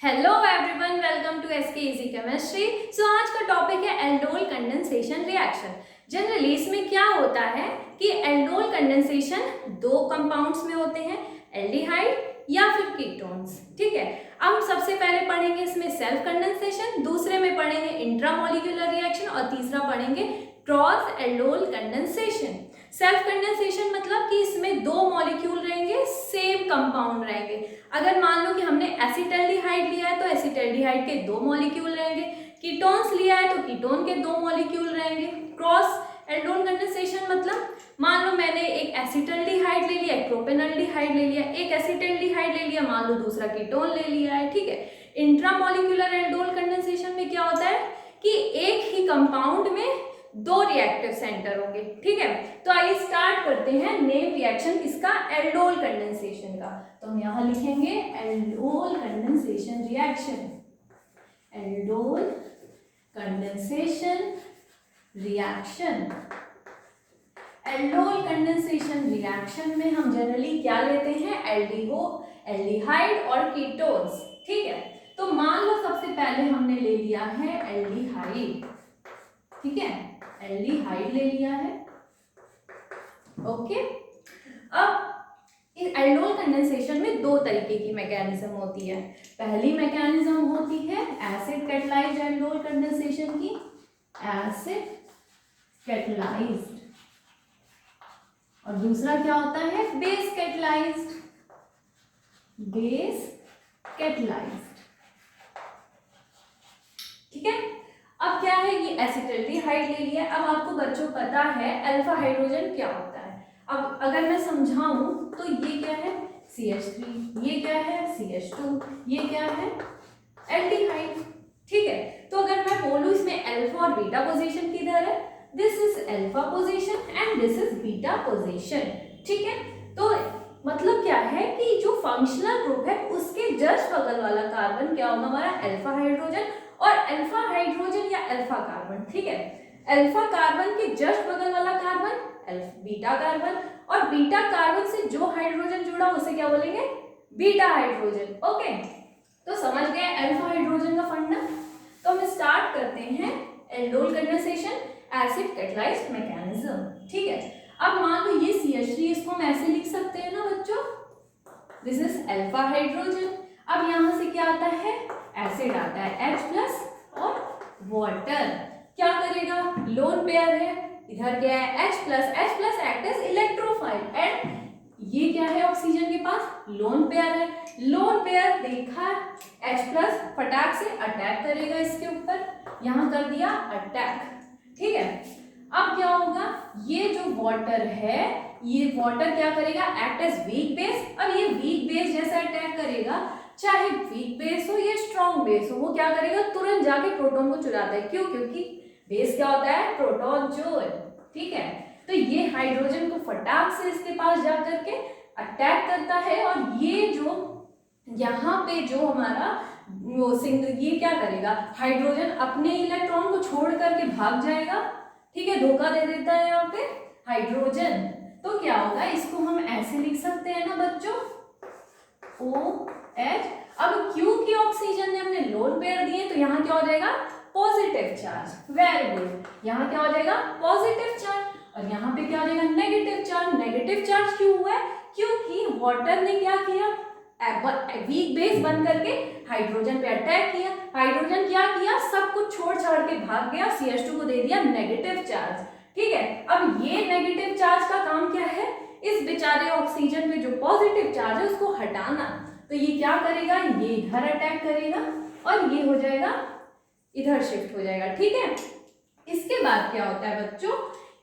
Hello everyone, welcome to SK easy chemistry. So आज का topic है एल्डोल कंडेंसेशन रिएक्शन। जनरली इसमें क्या होता है कि एल्डोल कंडेंसेशन दो कंपाउंड्स में होते हैं, एल्डिहाइड या फिर कीटोन्स। ठीक है, अब सबसे पहले पढ़ेंगे इसमें सेल्फ कंडेंसेशन, दूसरे में पढ़ेंगे इंट्रामोलिक्यूलर रिएक्शन और तीसरा पढ़ेंगे cross aldol condensation. Self condensation मतलब कि इसमें दो मॉलिक्यूल रहेंगे, सेम कंपाउंड रहेंगे। अगर मान लो कि हमने एसिटल्डिहाइड लिया है तो एसिटल्डिहाइड के दो मॉलिक्यूल रहेंगे, कीटोन्स लिया है तो कीटोन के दो मॉलिक्यूल रहेंगे। क्रॉस एल्डोल कंडेंसेशन मतलब मान लो मैंने एक एसिटल्डिहाइड ले लिया, एक प्रोपेनल्डिहाइड ले लिया, एक एसिटल्डिहाइड ले लिया, मान लो दूसरा कीटोन ले लिया है। ठीक है, इंट्रामोलिक्यूलर एल्डोल कंडेंसेशन में क्या होता है कि एक ही कंपाउंड में दो रिएक्टिव सेंटर होंगे। ठीक है, तो आइए स्टार्ट करते हैं नेम रिएक्शन किसका, एल्डोल कंडेंसेशन का। तो हम यहां लिखेंगे aldol condensation reaction. Aldol condensation reaction. Aldol condensation reaction में हम जनरली क्या लेते हैं, एल्डिहाइड और कीटोन्स। ठीक है, तो मान लो सबसे पहले हमने ले लिया है एल्डिहाइड। ठीक है, एल्डिहाइड ले लिया है। ओके, अब इस एल्डोल कंडेंसेशन में दो तरीके की मैकेनिज्म होती है। पहली मैकेनिज्म होती है एसिड कैटलाइज्ड एल्डोल कंडेंसेशन की, एसिड कैटलाइज्ड, और दूसरा क्या होता है बेस कैटलाइज्ड। Base catalysed. ठीक है, अब क्या है, ये एसिटल्डिहाइड ले लिया। अब आपको बच्चों पता है अल्फा हाइड्रोजन क्या होता है। अब अगर मैं समझाऊं तो ये क्या है CH3, ये क्या है CH2, ये क्या है एल्डिहाइड। ठीक है, तो अगर मैं बोलूं इसमें अल्फा और बीटा पोजीशन किधर है, this is alpha position and this is beta position. ठीक है, तो मतलब क्या है कि जो फंक्शनल ग्रुप है उसके जस्ट बगल वाला कार्बन क्या होगा, हमारा अल्फा हाइड्रोजन, और अल्फा हाइड्रोजन या अल्फा कार्बन। ठीक है, अल्फा कार्बन के जस्ट बगल वाला कार्बन बीटा कार्बन, और बीटा कार्बन से जो हाइड्रोजन जुड़ा उसे क्या बोलेंगे, बीटा हाइड्रोजन। ओके, तो समझ गए अल्फा हाइड्रोजन का फंडा। तो हम स्टार्ट करते हैं aldol condensation acid catalysed mechanism. ठीक है, अब मान लो ये CH3, इसको हम ऐसे लिख सकते हैं ना बच्चों, दिस इज अल्फा हाइड्रोजन। अब यहां से क्या आता है, एसिड आता है H+ और वाटर क्या करेगा, लोन पेयर है, इधर क्या है H+ act as electrophile, and ये क्या है ऑक्सीजन के पास लोन पेयर है। लोन पेयर देखा H+ फटाक से अटैक करेगा इसके ऊपर, यहां कर दिया अटैक। ठीक है, अब क्या होगा, ये जो वाटर है, ये वाटर क्या करेगा, एक्ट एज वीक बेस। अब ये वीक बेस जैसा अटैक करेगा, चाहे वीक बेस हो या स्ट्रॉन्ग बेस हो, वो क्या करेगा, तुरंत जाके प्रोटॉन को चुराता है। क्यों, क्योंकि बेस क्या होता है, प्रोटॉन जोड़। ठीक है, तो ये हाइड्रोजन को फटाक से इसके पास जा करके अटैक करता है, और ये जो यहाँ पे जो हमारा वो ये क्या करेगा, हाइड्रोजन अपने इलेक्ट्रॉन को छोड़ करके भाग जाएगा। ठीक है, धोखा दे देता है यहाँ पे हाइड्रोजन। तो क्या होगा, इसको हम ऐसे लिख सकते हैं ना बच्चों, OH। अब क्योंकि ऑक्सीजन ने हमने लोन पेयर दिए तो यहाँ क्या हो जाएगा, पॉजिटिव चार्ज। वेरी गुड, यहाँ क्या हो जाएगा पॉजिटिव चार्ज, और यहाँ पे क्या हो जाएगा नेगेटिव चार्ज। नेगेटिव चार्ज क्यों हुआ है, क्योंकि वाटर ने क्या किया, वीक बेस बन करके हाइड्रोजन पे अटैक किया। हाइड्रोजन क्या किया, सब कुछ छोड़ छाड़ के भाग गया, CH2 को दे दिया नेगेटिव चार्ज। ठीक है, अब ये नेगेटिव चार्ज का काम क्या है, इस बेचारे ऑक्सीजन पे जो पॉजिटिव चार्ज है उसको हटाना। तो ये क्या करेगा, ये इधर अटैक करेगा और ये हो जाएगा इधर शिफ्ट हो जाएगा। ठीक है, इसके बाद क्या होता है बच्चों,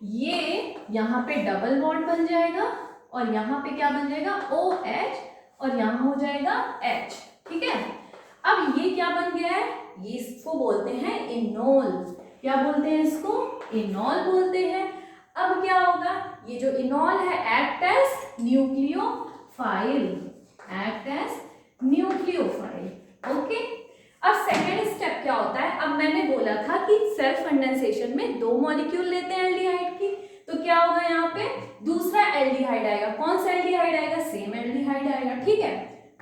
ये यहाँ पे डबल बॉन्ड बन जाएगा, और यहाँ पे क्या बन जाएगा OH, और यहाँ हो जाएगा H। ठीक है, अब ये क्या बन गया है, ये इसको बोलते हैं इनोल। क्या बोलते हैं इसको, इनोल बोलते हैं। अब क्या होगा, ये जो इनोल है act as nucleophile, act as nucleophile. Okay, अब सेकेंड स्टेप क्या होता है, अब मैंने बोला था कि सेल्फ कंडेंसेशन में दो मॉलिक्यूल लेते हैं एल्डिहाइड की, तो क्या होगा यहाँ पे दूसरा एल्डिहाइड आएगा। कौन सा एल्डिहाइड आएगा, सेम एल्डिहाइड आएगा। ठीक है,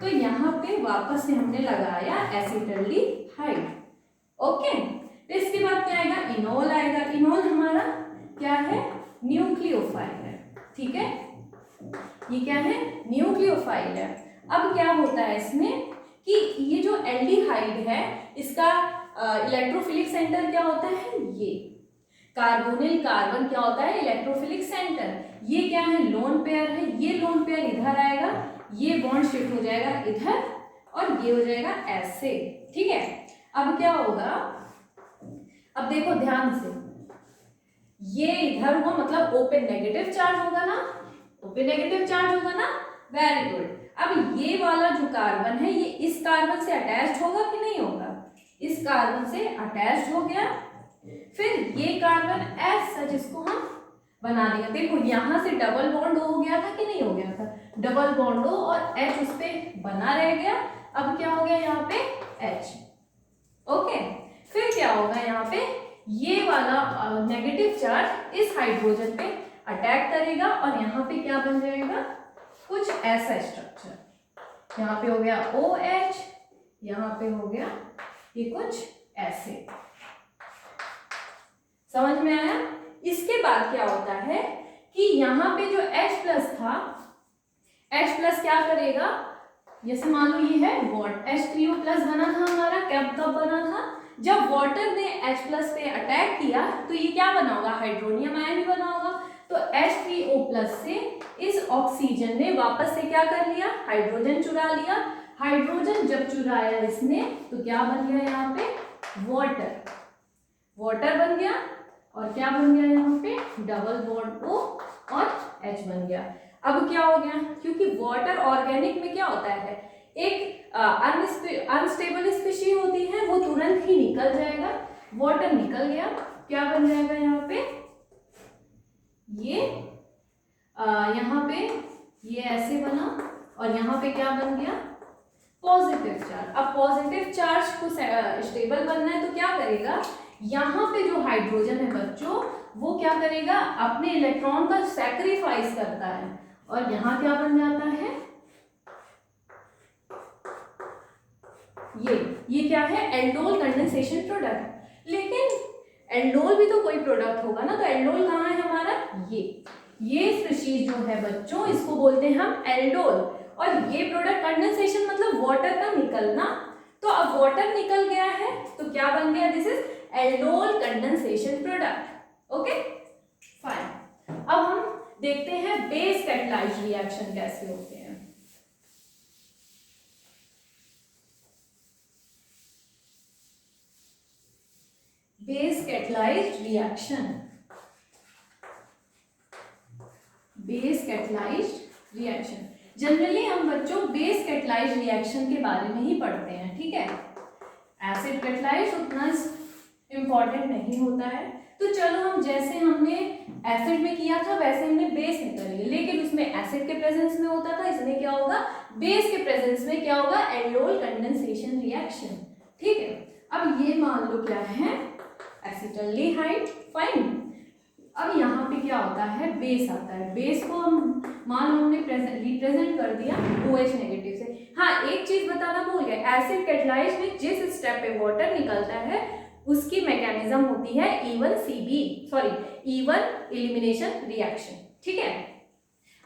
तो यहाँ पे वापस से हमने लगाया एसिटल्डिहाइड। ओके, तो इसके बाद क्या आएगा, इनोल आएगा। इनोल हमारा क्या है, न्यूक्लियोफाइल है। ठीक है, ये क्या है, न्यूक्लियोफाइल है। अब क्या होता है इसमें कि ये जो एल्डिहाइड है इसका इलेक्ट्रोफिलिक सेंटर क्या होता है, ये कार्बोनिल कार्बन क्या होता है, इलेक्ट्रोफिलिक सेंटर। ये क्या है, लोन पेयर है। ये लोन पेयर इधर आएगा, ये बॉन्ड शिफ्ट हो जाएगा इधर और ये हो जाएगा ऐसे। ठीक है, अब क्या होगा, अब देखो ध्यान से, ये इधर हुआ मतलब ओपन नेगेटिव चार्ज होगा ना, ओपन नेगेटिव चार्ज होगा ना, वेरी गुड। अब ये वाला जो कार्बन है ये इस कार्बन से अटैच्ड होगा कि नहीं होगा, इस कार्बन से अटैच्ड हो गया। फिर ये कार्बन एज सच इसको हम बना देंगे। देखो यहाँ से डबल बॉन्ड हो गया था कि नहीं हो गया था, डबल बॉन्ड हो और एच उस पे बना रह गया। अब क्या हो गया यहाँ पे एच। ओके, फिर क्या होगा यहाँ पे, ये वाला नेगेटिव चार्ज इस हाइड्रोजन पे अटैक करेगा और यहाँ पे क्या बन जाएगा, कुछ ऐसा स्ट्रक्चर। यहाँ पे हो गया OH, यहाँ पे हो गया ये कुछ ऐसे। समझ में आया। इसके बाद क्या होता है कि यहाँ पे जो H प्लस था, H प्लस क्या करेगा, जैसे मान लो ये है H3O प्लस बना था हमारा, कब बना था, जब वाटर ने H प्लस पे अटैक किया तो ये क्या बना होगा, हाइड्रोनियम आयन ही बना होगा। तो H3O प्लस से इस ऑक्सीजन ने वापस से क्या कर लिया, हाइड्रोजन चुरा लिया। हाइड्रोजन जब चुराया इसने तो क्या बन गया यहाँ पे, वाटर, वाटर बन गया। और क्या बन गया यहाँ पे, डबल बॉन्ड O और H बन गया। अब क्या हो गया, क्योंकि वाटर ऑर्गेनिक में क्या होता है, एक अनस्टेबल स्पीशीज होती है, वो तुरंत ही निकल जाएगा। वाटर निकल गया, क्या बन जाएगा यहाँ पे, ये यहाँ पे ये ऐसे बना और यहाँ पे क्या बन गया, पॉजिटिव चार्ज। अब पॉजिटिव चार्ज को स्टेबल बनना है तो क्या करेगा, यहाँ पे जो हाइड्रोजन है बच्चों, वो क्या करेगा, अपने इलेक्ट्रॉन का सैक्रिफाइस करता है और यहाँ क्या बन जाता है, ये क्या है, एल्डोल कंडेंसेशन प्रोडक्ट। लेकिन एल्डोल भी तो कोई प्रोडक्ट होगा ना, तो एल्डोल कहाँ है हमारा, ये स्पीशीज जो है बच्चों, इसको बोलते हैं हम एल्डोल। और ये प्रोडक्ट कंडेंसेशन मतलब वाटर का निकलना। तो अब वाटर निकल गया है तो क्या बन गया, this is aldol condensation product. Okay fine. अब हम देखते हैं बेस कैटालाइज्ड रिएक्शन कैसे होते हैं। Base catalysed reaction, base catalysed reaction, generally हम बच्चों बेस कैटालाइज्ड रिएक्शन के बारे में ही पढ़ते हैं। ठीक है, एसिड कैटालाइज्ड उतना इम्पॉर्टेंट नहीं होता है। तो चलो हम जैसे हमने एसिड में किया था वैसे हमने बेस में करेंगे, लेकिन उसमें एसिड के प्रेजेंस में होता था, इसमें क्या होगा, बेस के प्रेजेंस में क्या होगा, एल्डोल कंडेंसेशन रिएक्शन। ठीक है, अब ये मान लो क्या है, एसिटल्डिहाइड। फाइन। अब यहाँ पे क्या होता है, बेस आता है। बेस को हम मान लो हमने रिप्रेजेंट कर दिया OH नेगेटिव से। हाँ, एक चीज बताना भूल गए, एसिड कैटालाइज्ड में जिस स्टेप पे वाटर निकलता है उसकी मैकेनिज्म होती है इवन एलिमिनेशन रिएक्शन। ठीक है,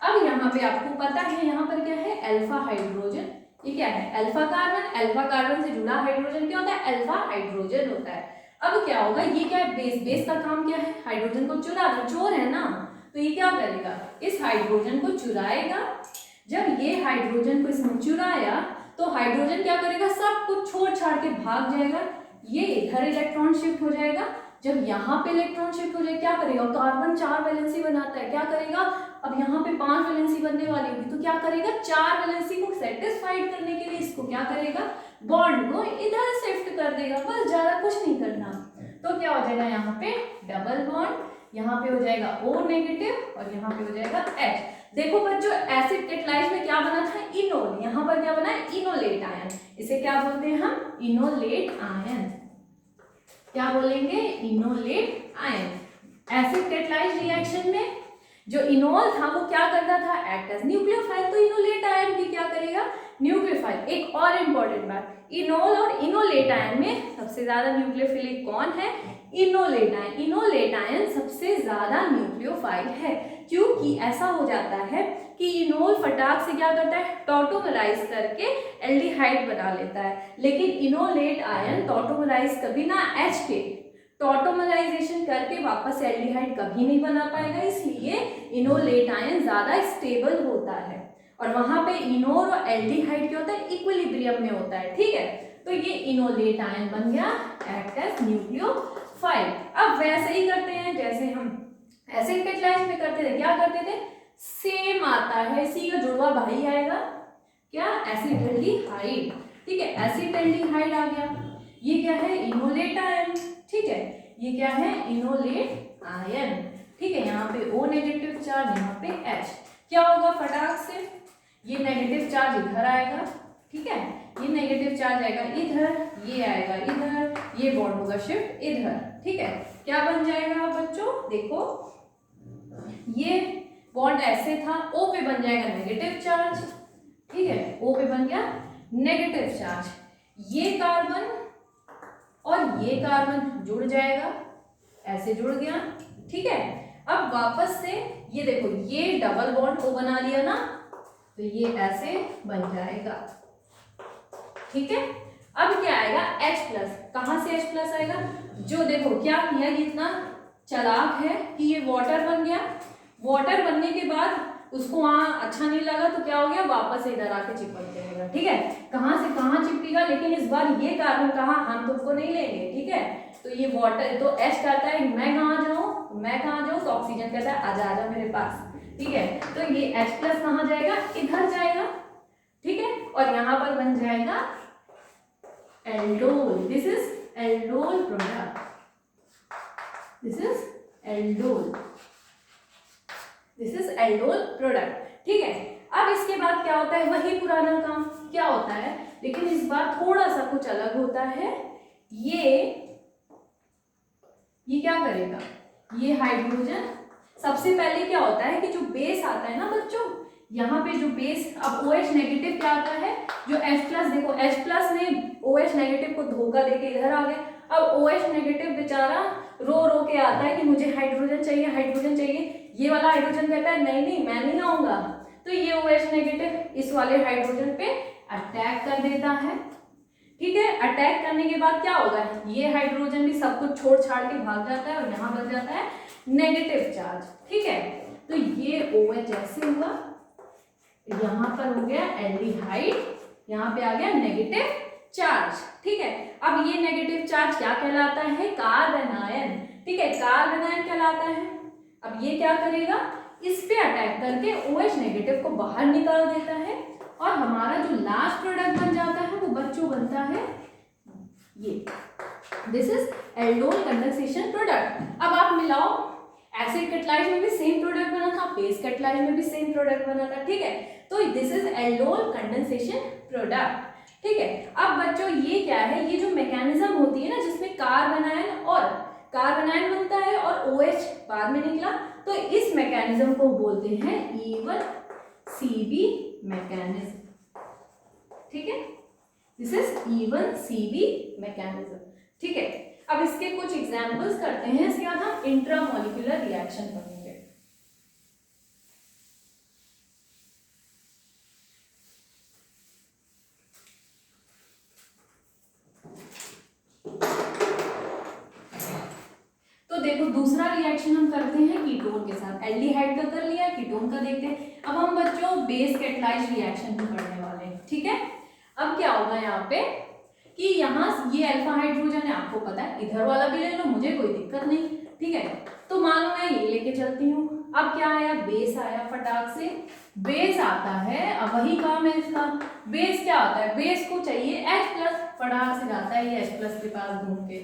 अब यहाँ पे आपको पता है यहाँ पर क्या है, अल्फा हाइड्रोजन। ये क्या है, अल्फा कार्बन। अल्फा कार्बन से जुड़ा हाइड्रोजन क्या होता है, अल्फा हाइड्रोजन होता है। अब क्या होगा, ये क्या है, बेस। बेस का काम क्या है, हाइड्रोजन को चुराना, चोर है ना, तो ये क्या करेगा, इस हाइड्रोजन को चुराएगा। जब ये हाइड्रोजन को इसने चुराया तो हाइड्रोजन क्या करेगा, सब कुछ छोड़ छाड़ के भाग जाएगा। ये इधर इलेक्ट्रॉन शिफ्ट हो जाएगा। जब यहाँ पे इलेक्ट्रॉन शिफ्ट हो जाएगा क्या करेगा, कार्बन 4 वैलेंसी बनाता है, क्या करेगा, अब यहाँ पे 5 वैलेंसी बनने वाली होगी तो क्या करेगा, 4 वैलेंसी को सेटिस्फाइड करने के लिए इसको क्या करेगा, बॉन्ड को इधर शिफ्ट कर देगा, बस ज्यादा कुछ नहीं करना। तो क्या हो जाएगा, यहाँ पे डबल बॉन्ड, यहाँ पे हो जाएगा O नेगेटिव और यहाँ पे हो जाएगा H। देखो बच्चों, एसिड कैटालाइज्ड में क्या बना था, इनोल। यहाँ पर क्या बना है, इनोलेट आयन। इसे क्या बोलते हैं हम, इनोलेट आयन। क्या बोलेंगे, enolate ion. Acid catalysed reaction में जो इनोल था वो क्या करता था, एक्ट एज न्यूक्लियोफाइल। तो इनोलेट आयन भी क्या करेगा, न्यूक्लियोफाइल। एक और इम्पोर्टेंट बात, इनोल और इनोलेट आयन में सबसे ज्यादा न्यूक्लियोफिलिक कौन है? Enolate ion. इनोलेट आयन सबसे ज्यादा न्यूक्लियोफाइल है, क्योंकि ऐसा हो जाता है कि इनोल फटाक से क्या करता है, टॉटोमराइज करके एल्डिहाइड बना लेता है, लेकिन इनोलेट आयन टॉटोमराइज कभी ना H के टॉटोमराइजेशन करके वापस एल्डिहाइड कभी नहीं बना पाएगा, इसलिए इनोलेट आयन ज्यादा स्टेबल होता है और वहां पे इनोल और एल्डिहाइड क्या होता है, इक्विलिब्रियम में होता है। ठीक है, तो ये इनोलेट आयन बन गया एक्ट एज न्यूक्लियोफाइल। अब वैसे ही करते हैं जैसे हम एसिड कैटालाइज में करते थे, क्या करते थे, सेम आता है, इसी का जुड़वा भाई आएगा क्या, एसिटाल्डिहाइड। ठीक है, एसिटाल्डिहाइड आ गया, ये क्या है, इनोलेट आयन। ठीक है, ये क्या है, इनोलेट आयन। ठीक है, यहाँ पे O नेगेटिव चार्ज, यहाँ पे H, क्या होगा फटाक से, ये नेगेटिव चार्ज इधर आएगा। ठीक है, ये नेगेटिव चार्ज आएगा इधर, ये आएगा इधर, ये बॉन्ड होगा शिफ्ट इधर। ठीक है, क्या बन जाएगा बच्चों, देखो ये बॉन्ड ऐसे था, O पे बन जाएगा नेगेटिव चार्ज। ठीक है, O पे बन गया नेगेटिव चार्ज, ये कार्बन और ये कार्बन जुड़ जाएगा, ऐसे जुड़ गया। ठीक है, अब वापस से ये देखो, ये डबल बॉन्ड O बना लिया ना, तो ये ऐसे बन जाएगा। ठीक है, अब क्या आएगा, H प्लस। कहां से H प्लस आएगा, जो देखो क्या किया, ये इतना चालाक है कि ये वाटर बन गया, वाटर बनने के बाद उसको वहां अच्छा नहीं लगा तो क्या हो गया, वापस इधर आके चिपक जाएगा। ठीक है, कहां से कहां चिपकेगा, लेकिन इस बार ये कार्बन कहां, हम तुमको नहीं लेंगे। ठीक है, तो ये वाटर, तो H कहता है मैं कहां जाऊं, मैं कहां जाऊं, तो ऑक्सीजन कहता है आजा आजा मेरे पास। ठीक है, तो ये H प्लस कहां जाएगा, इधर जाएगा। ठीक है, और यहां पर बन जाएगा aldol. This is aldol product, this is aldol, this is aldol product. ठीक है, अब इसके बाद क्या होता है, वही पुराना काम क्या होता है, लेकिन इस बार थोड़ा सा कुछ अलग होता है। ये क्या करेगा, ये हाइड्रोजन, सबसे पहले क्या होता है कि जो बेस आता है ना बच्चों, यहाँ पे जो बेस, अब OH नेगेटिव क्या आता है, जो H प्लस, देखो H प्लस ने OH नेगेटिव को धोखा देके इधर आ गया। अब OH नेगेटिव बेचारा रो रो के आता है कि मुझे हाइड्रोजन चाहिए, हाइड्रोजन चाहिए। ये वाला हाइड्रोजन कहता है नहीं नहीं मैं नहीं आऊंगा, तो ये OH नेगेटिव इस वाले हाइड्रोजन पे अटैक कर देता है। ठीक है, अटैक करने के बाद क्या होगा, ये हाइड्रोजन भी सब कुछ छोड़ छाड़ के भाग जाता है और यहाँ बन जाता है नेगेटिव चार्ज। ठीक है, तो ये OH ऐसे हुआ, यहाँ पर हो गया एल्डिहाइड, यहाँ पे आ गया नेगेटिव चार्ज। ठीक है, अब ये नेगेटिव चार्ज क्या कहलाता है, कार्बन आयन। ठीक है, कार्बन आयन कहलाता है। अब ये क्या करेगा, इस पे अटैक करके OH नेगेटिव को बाहर निकाल देता है और हमारा जो लास्ट प्रोडक्ट बन जाता है वो बच्चों बनता है ये, this is aldol condensation product. अब आप मिलाओ, एसिड कैटालाइज में भी सेम प्रोडक्ट बना था, बेस कैटालाइज में भी सेम प्रोडक्ट बना था। ठीक है, तो this is aldol condensation product. ठीक है, अब बच्चों ये क्या है, ये जो मैकेनिज्म होती है ना जिसमें कार्बन आयन बनता है और OH बाद में निकला, तो इस मैकेनिज्म को बोलते हैं E1CB मैकेनिज्म। ठीक है, दिस इज E1CB मैकेनिज्म। ठीक है, अब इसके कुछ एग्जांपल्स करते हैं, इसके बाद हम इंट्रामोलिक्यूलर रिएक्शन पढ़ेंगे। तो देखो दूसरा रिएक्शन हम करते हैं कीटोन के साथ, एल्डिहाइड का कर लिया, कीटोन का देखते हैं। अब हम बच्चों बेस कैटालाइज रिएक्शन भी पढ़ने वाले हैं। ठीक है, अब क्या होगा यहाँ पे कि यहाँ ये अल्फा हाइड्रोजन है, आपको पता है, इधर वाला भी ले लो, मुझे कोई दिक्कत नहीं। ठीक है, तो मान लो मैं ये लेके चलती हूँ। अब क्या आया, बेस आया, फटाक से बेस आता है। अब वही काम है इसका, बेस क्या आता है, बेस को चाहिए H प्लस, फटाक से जाता है ये H प्लस के पास घूम के,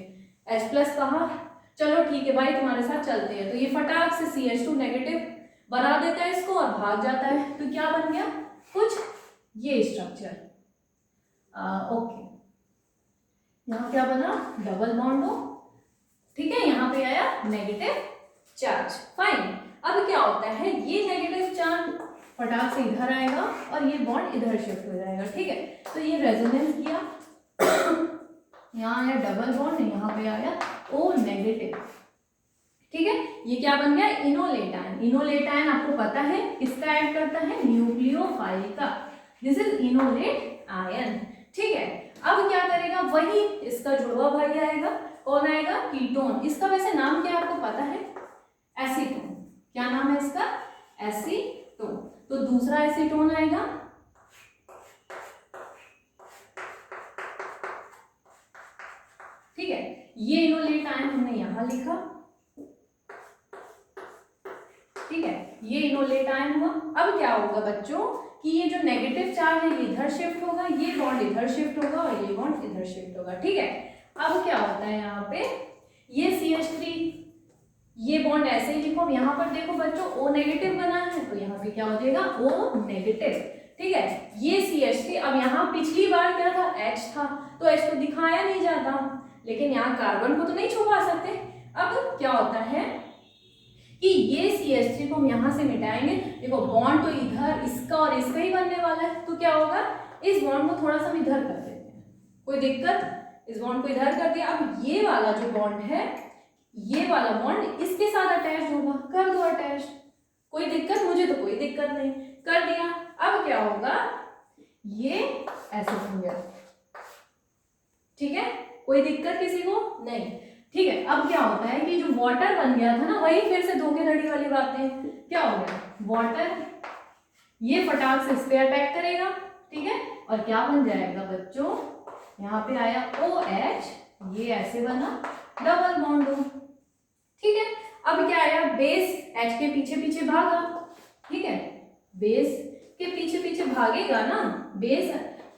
H प्लस कहाँ, चलो ठीक है भाई तुम्हारे साथ चलते हैं, तो ये फटाक से CH2 नेगेटिव बना देता है इसको और भाग जाता है। तो क्या बन गया, कुछ ये स्ट्रक्चर। ओके, यहाँ क्या बना, डबल बॉन्ड हो। ठीक है, यहाँ पे आया नेगेटिव चार्ज, फाइन। अब क्या होता है, ये नेगेटिव चार्ज फटाक से इधर आएगा और ये बॉन्ड इधर शिफ्ट हो जाएगा, ठीक है। तो ये रेजोनेंस किया, यहाँ आया डबल बॉन्ड, यहाँ पे आया O नेगेटिव, ठीक है। ये क्या बन गया, इनोलेट आयन। इनोलेट आयन आपको पता है किसका ऐड करता है, न्यूक्लियोफाइल का। दिस इज इनोलेट आयन, ठीक है। अब क्या करेगा, वही इसका जुड़वा भाई आएगा, कौन आएगा, कीटोन। इसका वैसे नाम क्या आपको पता है, एसीटोन। क्या नाम है इसका, एसीटोन। तो दूसरा एसीटोन आएगा, ठीक है। ये इनोलेट आयन हमने यहां लिखा, ठीक है। ये इनोलेट आयन हुआ। अब क्या होगा बच्चों कि ये जो नेगेटिव चार्ज है ये इधर शिफ्ट होगा, ये बॉन्ड इधर शिफ्ट होगा और ये बॉन्ड इधर शिफ्ट होगा, ठीक है। अब क्या होता है यहाँ पे, ये CH3, ये बॉन्ड ऐसे ही लिखो। यहाँ पर देखो बच्चों O नेगेटिव बना है, तो यहाँ पे क्या हो जाएगा, O नेगेटिव, ठीक है। ये CH3, अब यहाँ पिछली बार क्या था, H था, तो H तो दिखाया नहीं जाता, लेकिन यहाँ कार्बन को तो नहीं छुपा सकते। अब क्या होता है कि ये CH3 को हम यहाँ से मिटाएंगे। देखो बॉन्ड तो इधर इसका और इसका ही बनने वाला है, तो क्या होगा, इस बॉन्ड को थोड़ा सा हम इधर कर देते हैं, कोई दिक्कत, इस बॉन्ड को इधर कर दिया। अब ये वाला जो बॉन्ड है, ये वाला बॉन्ड इसके साथ अटैच होगा, कर दो अटैच, कोई दिक्कत, मुझे तो कोई दिक्कत नहीं, कर दिया। अब क्या होगा, ये ऐसे बन गया, ठीक है, कोई दिक्कत किसी को नहीं, ठीक है। अब क्या होता है कि जो वाटर बन गया था ना, वही फिर से धोखेधड़ी वाली बातें, क्या हो गया, वाटर ये फटाक से इस पे अटैक करेगा, ठीक है, और क्या बन जाएगा बच्चों, यहाँ पे आया OH, ये ऐसे बना डबल बॉन्ड हो, ठीक है। अब क्या आया, बेस H के पीछे पीछे भागा, ठीक है, बेस के पीछे पीछे भागेगा ना, बेस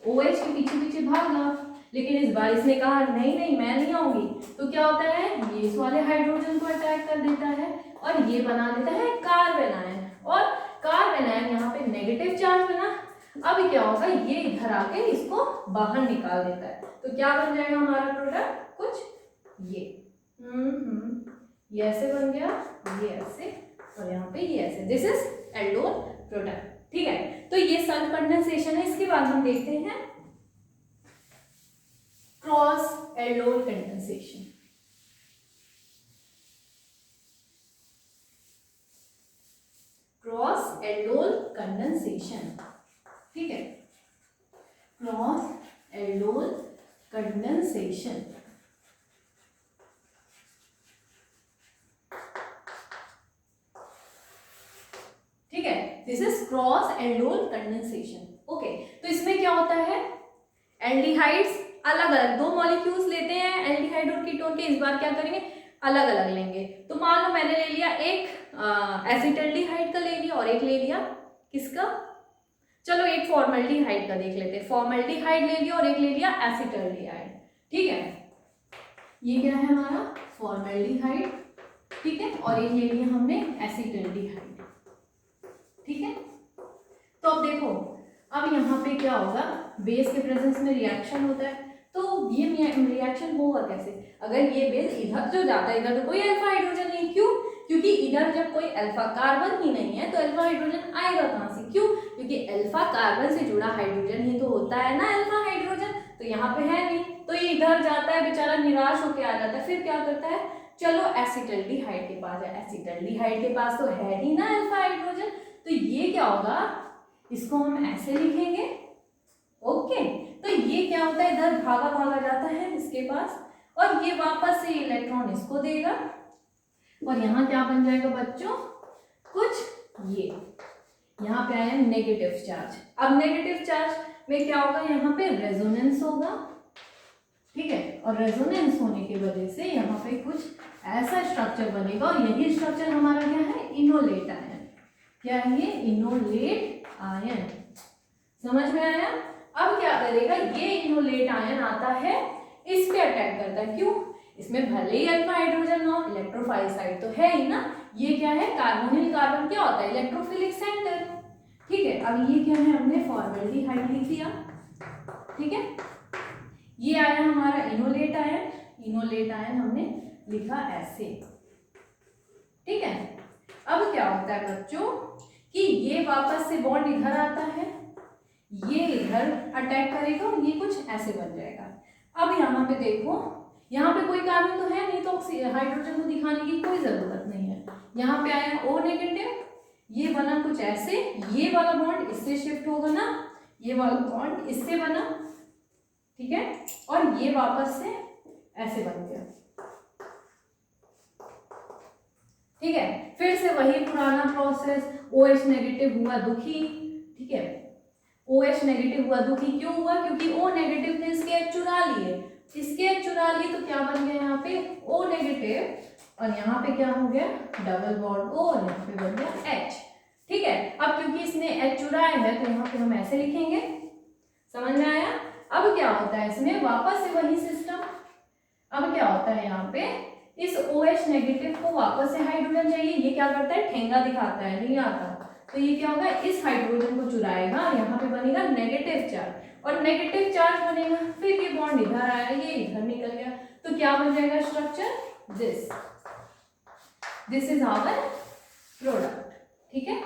OH के पीछे पीछे भागा, लेकिन इस बार इसने कहा नहीं नहीं मैं नहीं आऊंगी, तो क्या होता है, ये इस वाले हाइड्रोजन को अटैक कर देता है और ये बना देता है कार्बन आयन, और कार्बन आयन यहाँ पे नेगेटिव चार्ज बना। अब क्या होगा, ये इधर आके इसको बाहर निकाल देता है, तो क्या बन जाएगा हमारा प्रोडक्ट, कुछ ये ऐसे बन गया, ये ऐसे, और यहाँ पे ये ऐसे, दिस इज एल्डोल प्रोडक्ट, ठीक है। तो ये सेल्फ कंडेंसेशन है। इसके बाद हम देखते हैं cross aldol condensation. Cross aldol condensation, ठीक है, क्रॉस एल्डोल कंडेंसेशन, ठीक है, this is cross aldol condensation, okay. तो इसमें क्या होता है, एल्डिहाइड्स अलग अलग दो मॉलिक्यूल्स लेते हैं, एल्डिहाइड और कीटोन के, इस बार क्या करेंगे, अलग अलग लेंगे। तो मान लो मैंने ले लिया एक एसिटाल्डिहाइड का ले लिया और एक ले लिया किसका, चलो एक फॉर्मल्डिहाइड का देख लेते हैं, फॉर्मल्डिहाइड ले लिया और एक ले लिया एसिटाल्डिहाइड, ठीक है। ये क्या है हमारा फॉर्मल्डिहाइड, ठीक है, और एक ले लिया हमने एसिटाल्डिहाइड, ठीक है। तो अब देखो, अब यहाँ पे क्या होगा, बेस के प्रेजेंस में रिएक्शन होता है, तो ये रिएक्शन होगा कैसे, अगर ये बेस इधर जो जाता है, इधर तो कोई अल्फा हाइड्रोजन नहीं, क्यों, क्योंकि इधर जब कोई अल्फा कार्बन ही नहीं है तो अल्फा हाइड्रोजन आएगा कहाँ से, क्यों, क्योंकि अल्फा कार्बन से जुड़ा हाइड्रोजन ही तो होता है ना अल्फा हाइड्रोजन, तो यहाँ पे है नहीं, तो ये इधर जाता है, बेचारा निराश होकर आ जाता है, फिर क्या करता है, चलो एसिटाल्डिहाइड के पास है, एसिटाल्डिहाइड के पास तो है ही ना अल्फा हाइड्रोजन, तो ये क्या होगा, इसको हम ऐसे लिखेंगे, ओके। तो ये क्या होता है, इधर भागा भागा जाता है इसके पास, और ये वापस से इलेक्ट्रॉन इसको देगा, और यहाँ क्या बन जाएगा बच्चों, कुछ ये यहाँ पे आया नेगेटिव चार्ज। अब नेगेटिव चार्ज में क्या होगा, यहाँ पे रेजोनेंस होगा, ठीक है, और रेजोनेंस होने की वजह से यहाँ पे कुछ ऐसा स्ट्रक्चर बनेगा, और यही स्ट्रक्चर हमारा क्या है, इनोलेट आयन, क्या है ये, इनोलेट आयन, समझ में आया। अब क्या करेगा, ये इनोलेट आयन आता है, इस पे अटैक करता है, क्यों, इसमें भले ही अल्फा हाइड्रोजन ना हो, इलेक्ट्रोफाइल साइड तो है ही ना, ये क्या है, कार्बोनिल कार्बन क्या होता है, इलेक्ट्रोफिलिक सेंटर, ठीक है। अब ये क्या है, हमने फॉर्मल्डिहाइड लिख दिया, ठीक है, ये आया हमारा इनोलेट आयन, इनोलेट आयन हमने लिखा ऐसे, ठीक है। अब क्या होता है बच्चों कि ये वापस से बॉन्ड इधर आता है, ये इधर अटैक करेगा और ये कुछ ऐसे बन जाएगा। अब यहाँ पे देखो, यहाँ पे कोई कार्बन तो है नहीं, तो हाइड्रोजन को दिखाने की कोई जरूरत नहीं है। यहाँ पे आया O नेगेटिव, ये बना कुछ ऐसे, ये वाला बॉन्ड इससे शिफ्ट होगा ना, ये वाला बॉन्ड इससे बना, ठीक है, और ये वापस से ऐसे बन गया, ठीक है। फिर से वही पुराना प्रोसेस, OH नेगेटिव हुआ दुखी, ठीक है, OH नेगेटिव हुआ दुखी, क्यों हुआ? क्योंकि O नेगेटिव ने इसके H चुरा लिए, इसके H चुरा लिए तो क्या बन गया यहाँ पे O नेगेटिव, और यहाँ पे क्या हो गया डबल बॉन्ड O, और यहाँ पे बन गया H, ठीक है। अब क्योंकि इसने H चुराया है तो यहाँ पे हम ऐसे लिखेंगे, समझ में आया? अब क्या होता है इसमें, वापस से वही सिस्टम। अब क्या होता है यहाँ पे, इस OH नेगेटिव को वापस से हाइड्रोजन चाहिए, ये क्या करता है ठेंगा दिखाता है, नहीं आता, तो ये क्या होगा इस हाइड्रोजन को चुराएगा, यहाँ पे बनेगा नेगेटिव चार्ज, और नेगेटिव चार्ज बनेगा, फिर ये बॉन्ड इधर आया, ये इधर निकल गया, तो क्या बन जाएगा structure, this is our product, ठीक है।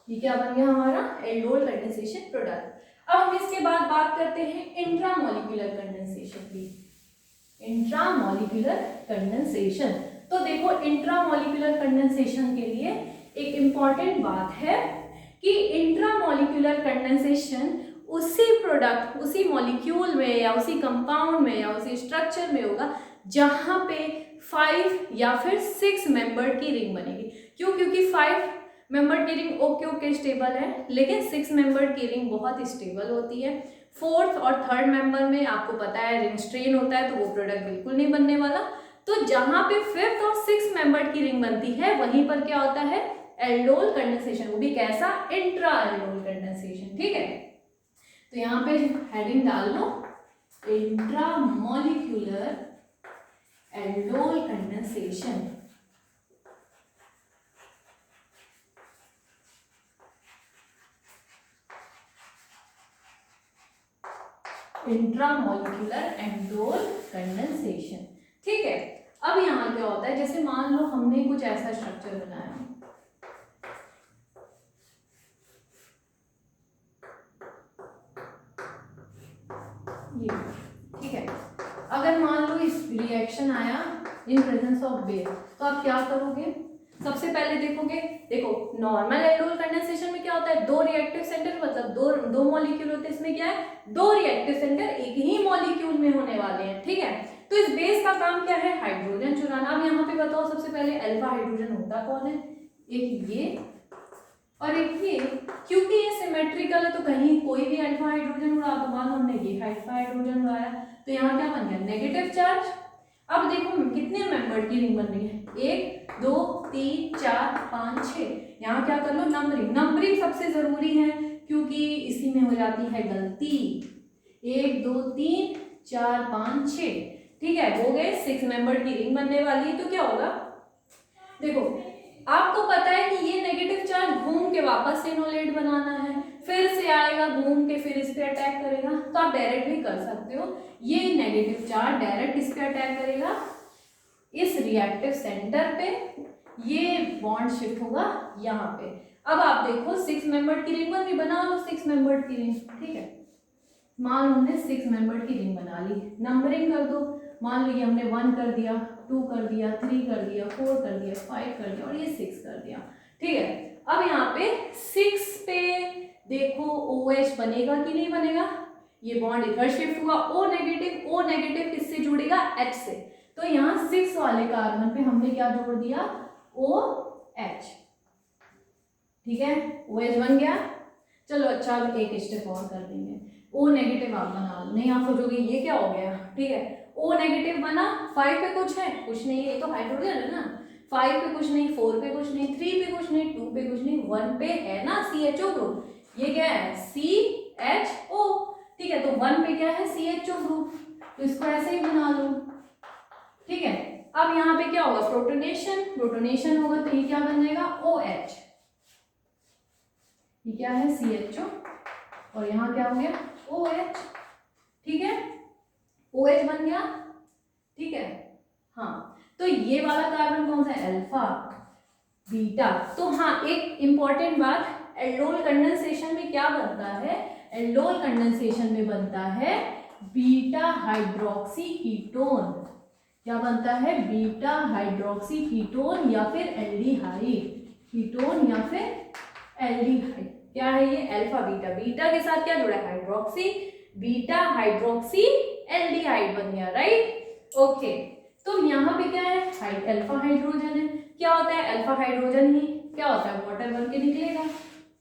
ये क्या बन गया हमारा एल्डोल कंडेंसेशन प्रोडक्ट। अब हम इसके बाद बात करते हैं इंट्रामोलिक्यूलर कंडेंसेशन की। इंट्रामोलिक्यूलर कंडेंसेशन, तो देखो इंट्रामोलिक्यूलर कंडेंसेशन के लिए एक इम्पॉर्टेंट बात है कि इंट्रामोलिक्यूलर कंडेंसेशन उसी प्रोडक्ट, उसी मॉलिक्यूल में या उसी कंपाउंड में या उसी स्ट्रक्चर में होगा जहां पे 5 या फिर 6 मेंबर्ड की रिंग बनेगी। क्यों? क्योंकि 5 मेंबर्ड की रिंग ओके स्टेबल है, लेकिन 6 मेंबर्ड की रिंग बहुत स्टेबल होती है। 4th और 3rd मेंबर में आपको पता है रिंग स्ट्रेन होता है, तो वो प्रोडक्ट बिल्कुल नहीं बनने वाला। तो जहां पे 5th और 6th मेंबर्ड की रिंग बनती है वहीं पर क्या होता है एल्डोल कंडेंसेशन, वो भी कैसा इंट्रा एल्डोल कंडेंसेशन, ठीक है। तो यहाँ पे हेडिंग डाल लो intramolecular aldol condensation. Intramolecular aldol condensation, ठीक है। अब यहाँ क्या होता है, जैसे मान लो हमने कुछ ऐसा स्ट्रक्चर बनाया, ये, ठीक है। अगर मान लो इस रिएक्शन आया इन प्रेजेंस ऑफ बेस, तो आप क्या करोगे, सबसे पहले देखोगे, देखो नॉर्मल एल्डोल कंडेंसेशन में क्या होता है, 2 रिएक्टिव सेंटर, मतलब दो मॉलिक्यूल होते हैं, इसमें क्या है 2 रिएक्टिव सेंटर एक ही मॉलिक्यूल में होने वाले हैं, ठीक है। तो इस बेस का काम क्या है, हाइड्रोजन चुराना। अब यहाँ पे बताओ सबसे पहले अल्फा हाइड्रोजन होता कौन है, एक ये और एक ये, क्योंकि ये सिमेट्रिकल है तो कहीं कोई भी अल्फा हाइड्रोजन उड़ा, तो मान हमने ये अल्फा हाइड्रोजन उड़ाया, तो यहाँ क्या बन गया नेगेटिव चार्ज। अब देखो कितने मेंबर की रिंग बन रही है, 1 2 3 4 5 6, यहाँ क्या कर लो नंबरिंग, नंबरिंग सबसे जरूरी है क्योंकि इसी में हो जाती है गलती। 1 2 3 4 5 6, ठीक है, हो गए 6 मेंबर की रिंग बनने वाली है। तो क्या होगा, देखो आपको पता है कि ये नेगेटिव चार्ज घूम के वापस फेनोलेट बनाना है, फिर से आएगा घूम के फिर इस पे अटैक करेगा, तो आप डायरेक्ट भी कर सकते हो, ये नेगेटिव चार्ज डायरेक्ट इस पे अटैक करेगा इस रिएक्टिव सेंटर पे, ये बॉन्ड शिफ्ट होगा यहाँ पे। अब आप देखो 6 मेंबर्ड की रिंग बन बना लो, 6 मेंबर्ड की रिंग, ठीक है, मान लो हमने 6 मेंबर्ड की रिंग बना ली, नंबरिंग कर दो, मान लो ये हमने 1 कर दिया, 2 कर दिया, 3 कर दिया, 4 कर दिया, 5 कर दिया और ये 6 कर दिया, ठीक है। अब यहाँ पे 6 पे देखो OH बनेगा कि नहीं बनेगा, ये बॉन्ड इधर शिफ्ट हुआ, O नेगेटिव किससे जुड़ेगा H से, तो यहाँ 6 वाले कार्बन पे हमने क्या जोड़ दिया OH, ठीक है, OH बन गया। चलो अच्छा अब एक स्टेप और कर देंगे, O नेगेटिव आप बना लो, नहीं आप सोचोगे ये क्या हो गया, ठीक है, O नेगेटिव बना, 5 पे कुछ है, कुछ नहीं है, ये तो हाइड्रोजन है ना, 5 पे कुछ नहीं, 4 पे कुछ नहीं, 3 पे कुछ नहीं, 2 पे कुछ नहीं, 1 पे है ना CHO ग्रुप, ये क्या है CHO, ठीक है, तो 1 पे क्या है CHO ग्रुप, तो इसको ऐसे ही बना लो, ठीक है। अब यहाँ पे क्या होगा प्रोटोनेशन होगा, तो ये क्या बन जाएगा OH, ये क्या है CHO और यहाँ क्या हो गया OH, ठीक है, OH बन गया, ठीक है। हाँ, तो ये वाला कार्बन कौन सा है अल्फा, बीटा। तो हाँ, एक इम्पॉर्टेंट बात, एल्डोल कंडेंसेशन में क्या बनता है, एल्डोल कंडेंसेशन में बनता है बीटा हाइड्रोक्सी कीटोन। क्या बनता है, बीटा हाइड्रोक्सी कीटोन या फिर एल्डिहाइड, कीटोन या फिर एल्डिहाइड। क्या है ये, अल्फा बीटा, बीटा के साथ क्या जुड़ा है, हाइड्रोक्सी, बीटा हाइड्रोक्सी एल्डिहाइड बन गया, राइट। ओके, तो यहाँ पे क्या है, अल्फा हाइड्रोजन है। क्या होता है, अल्फा हाइड्रोजन ही क्या होता है, वाटर बन के निकलेगा,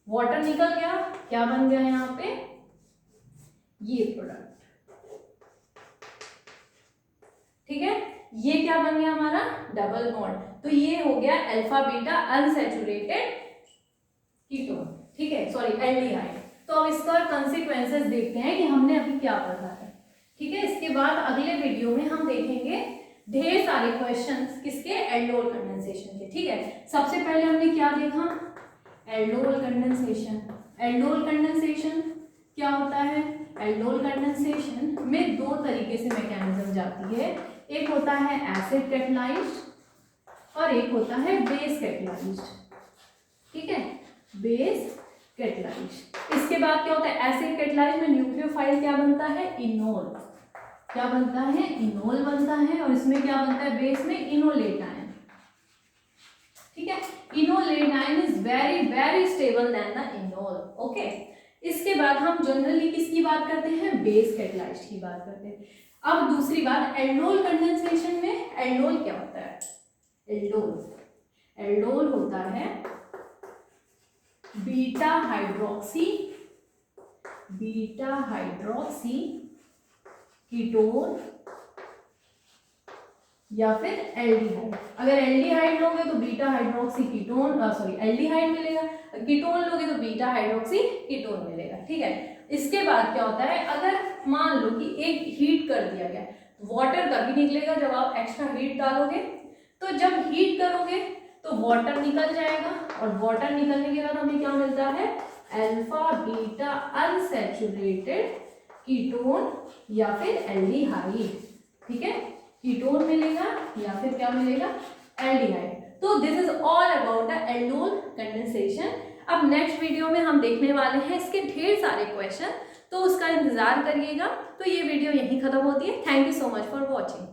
वाटर निकल गया, क्या बन गया यहाँ पे, ये प्रोडक्ट, ठीक है। ये क्या बन गया हमारा, डबल बॉन्ड। तो ये हो गया अल्फा बीटा अनसैचुरेटेड कीटोन, ठीक है, सॉरी एल्डिहाइड। तो अब इसका कंसीक्वेंसेस देखते हैं कि हमने अभी क्या पढ़ा है, ठीक है। इसके बाद अगले वीडियो में हम देखेंगे ढेर सारे क्वेश्चंस किसके, एल्डोल कंडेंसेशन के, ठीक है। सबसे पहले हमने क्या देखा, एल्डोल कंडेंसेशन। एल्डोल कंडेंसेशन क्या होता है, एल्डोल कंडेंसेशन में दो तरीके से मैकेनिज्म जाती है, एक होता है एसिड कैटलाइज्ड और एक होता है बेस कैटलाइज्ड, ठीक है, बेस कैटलाइज्ड। इसके बाद क्या होता है, एसिड कैटलाइज्ड में न्यूक्लियोफाइल क्या बनता है, इनोल, क्या बनता है, इनोल बनता है, और इसमें क्या बनता है, बेस में इनोलेटाइन, ठीक है। Enolate ion is very very stable than the enol, okay. इसके बाद हम जनरली किसकी बात करते हैं, बेस कैटलाइज्ड की बात करते हैं। अब दूसरी बात, एल्डोल कंडेंसेशन में एल्डोल क्या होता है, एल्डोल, एल्डोल होता है beta hydroxy, beta hydroxy ketone या फिर एल्डिहाइड। अगर एल्डिहाइड लोगे तो beta hydroxy ketone, sorry aldehyde मिलेगा, कीटोन लोगे तो बीटा हाइड्रोक्सी कीटोन मिलेगा, ठीक है। इसके बाद क्या होता है, अगर मान लो कि एक हीट कर दिया गया, वाटर तभी निकलेगा जब आप एक्स्ट्रा हीट डालोगे, तो जब हीट करोगे तो वाटर निकल जाएगा, और वाटर निकलने के बाद हमें क्या मिलता है, अल्फा बीटा अनसैचुरेटेड कीटोन या फिर एल्डिहाइड, ठीक है, कीटोन मिलेगा या फिर क्या मिलेगा, एल्डिहाइड। तो this is all about the aldol condensation. अब नेक्स्ट वीडियो में हम देखने वाले हैं इसके ढेर सारे क्वेश्चन, तो उसका इंतजार करिएगा। तो ये वीडियो यहीं खत्म होती है। Thank you so much for watching.